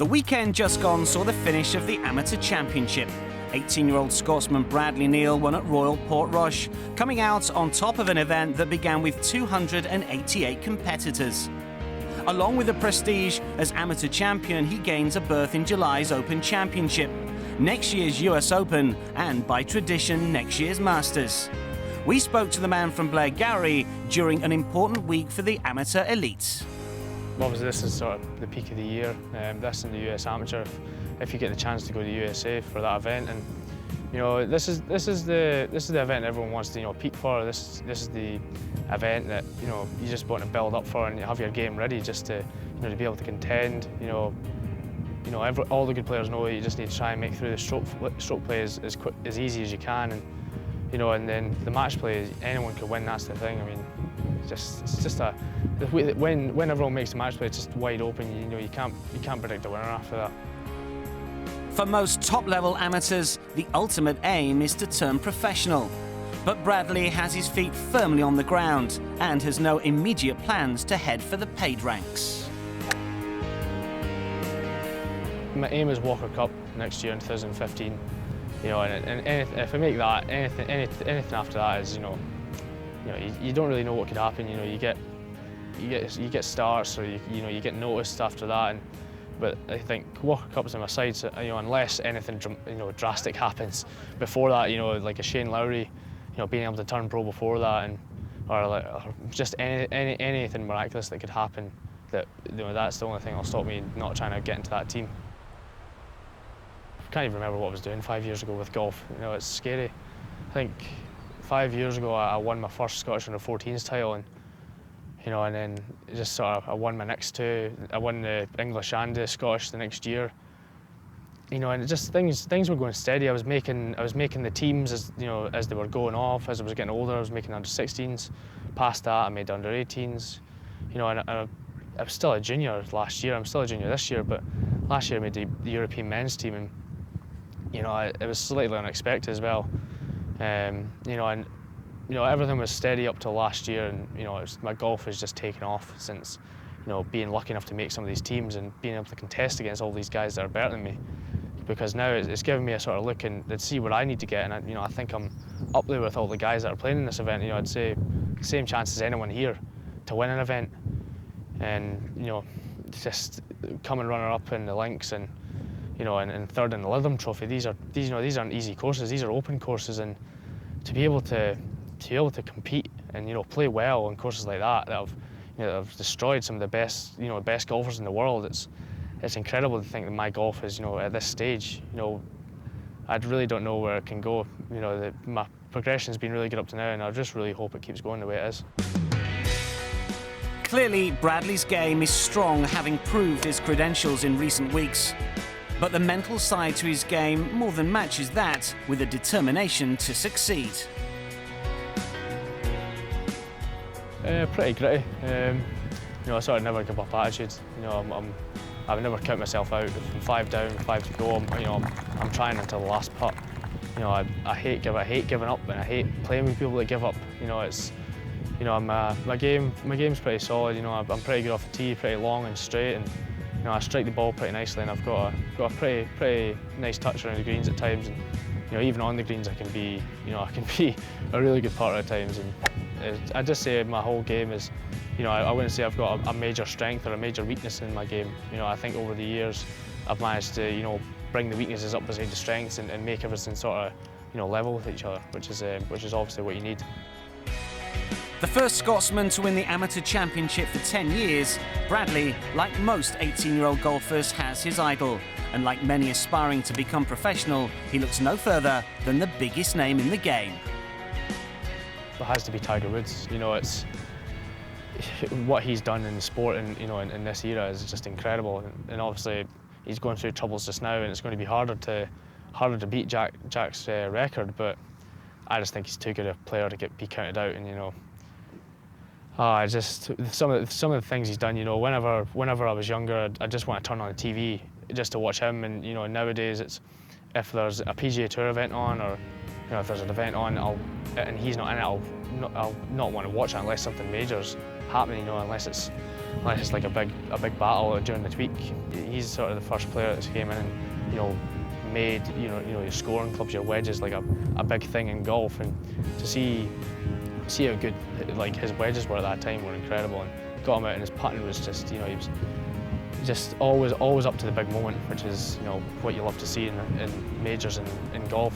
The weekend just gone saw the finish of the Amateur Championship. 18-year-old Scotsman Bradley Neal won at Royal Portrush, coming out on top of an event that began with 288 competitors. Along with the prestige as amateur champion, he gains a berth in July's Open Championship, next year's US Open, and by tradition, next year's Masters. We spoke to the man from Blairgowrie during an important week for the amateur elites. Obviously, this is sort of the peak of the year. This and the US Amateur. If you get the chance to go to the USA for that event, and you know, this is the event everyone wants to peak for. This is the event that you just want to build up for and have your game ready just to to be able to contend. All the good players know you just need to try and make through the stroke play as easy as you can, and and then the match play, anyone can win. That's the thing. I mean, when everyone makes the match play, it's just wide open. You can't predict the winner after that. For most top-level amateurs, the ultimate aim is to turn professional. But Bradley has his feet firmly on the ground and has no immediate plans to head for the paid ranks. My aim is Walker Cup next year in 2015. And if I make that, anything after that is you don't really know what could happen. You get starts, or you get noticed after that. But I think Walker Cup's on my side, so, unless anything drastic happens before that, like a Shane Lowry, being able to turn pro before that, or just anything miraculous that could happen. That's the only thing that'll stop me not trying to get into that team. I can't even remember what I was doing 5 years ago with golf. It's scary. I think 5 years ago I won my first Scottish Under-14s title, and then just sort of I won my next two. I won the English and the Scottish the next year. And just things were going steady. I was making the teams as as they were going off. As I was getting older, I was making under-16s. Past that, I made under-18s. And I was still a junior last year. I'm still a junior this year, but last year I made the European men's team, and it was slightly unexpected as well. Everything was steady up till last year, and my golf has just taken off since being lucky enough to make some of these teams and being able to contest against all these guys that are better than me. Because now it's given me a sort of look and see what I need to get, and I think I'm up there with all the guys that are playing in this event. I'd say the same chance as anyone here to win an event, and just coming runner-up in the links and and third in the Lytham Trophy. These aren't easy courses. These are open courses, and to be able to compete and play well on courses like that have destroyed some of the best golfers in the world. It's incredible to think that my golf is at this stage. I really don't know where it can go. My progression's been really good up to now, and I just really hope it keeps going the way it is. Clearly, Bradley's game is strong, having proved his credentials in recent weeks. But the mental side to his game more than matches that with a determination to succeed. Pretty gritty. I sort of never give up attitude. I've never count myself out. From 5 down, 5 to go. I'm trying until the last putt. I hate giving up, and I hate playing with people that give up. My game's pretty solid. I'm pretty good off the tee, pretty long and straight, and I strike the ball pretty nicely, and I've got a pretty nice touch around the greens at times. And even on the greens, I can be a really good putter at times. And I just say my whole game is, I wouldn't say I've got a major strength or a major weakness in my game. I think over the years I've managed to bring the weaknesses up beside the strengths and make everything sort of level with each other, which is obviously what you need. The first Scotsman to win the Amateur Championship for 10 years, Bradley, like most 18-year-old golfers, has his idol. And like many aspiring to become professional, he looks no further than the biggest name in the game. It has to be Tiger Woods. It's what he's done in the sport and in this era is just incredible. And obviously he's going through troubles just now, and it's going to be harder to beat Jack's record. But I just think he's too good a player to be counted out. And some of the things he's done. Whenever I was younger, I just want to turn on the TV just to watch him. And nowadays it's if there's a PGA Tour event on, or if there's an event on, and he's not in it, I'll not want to watch it unless something major's happening. Unless it's unless it's like a big battle during the week. He's sort of the first player that's came in and, you know, made your scoring clubs, your wedges, like a big thing in golf. And to see how good like his wedges were at that time were incredible, and got him out, and his putting was just, you know, he was just always up to the big moment, which is, you know, what you love to see in majors in golf.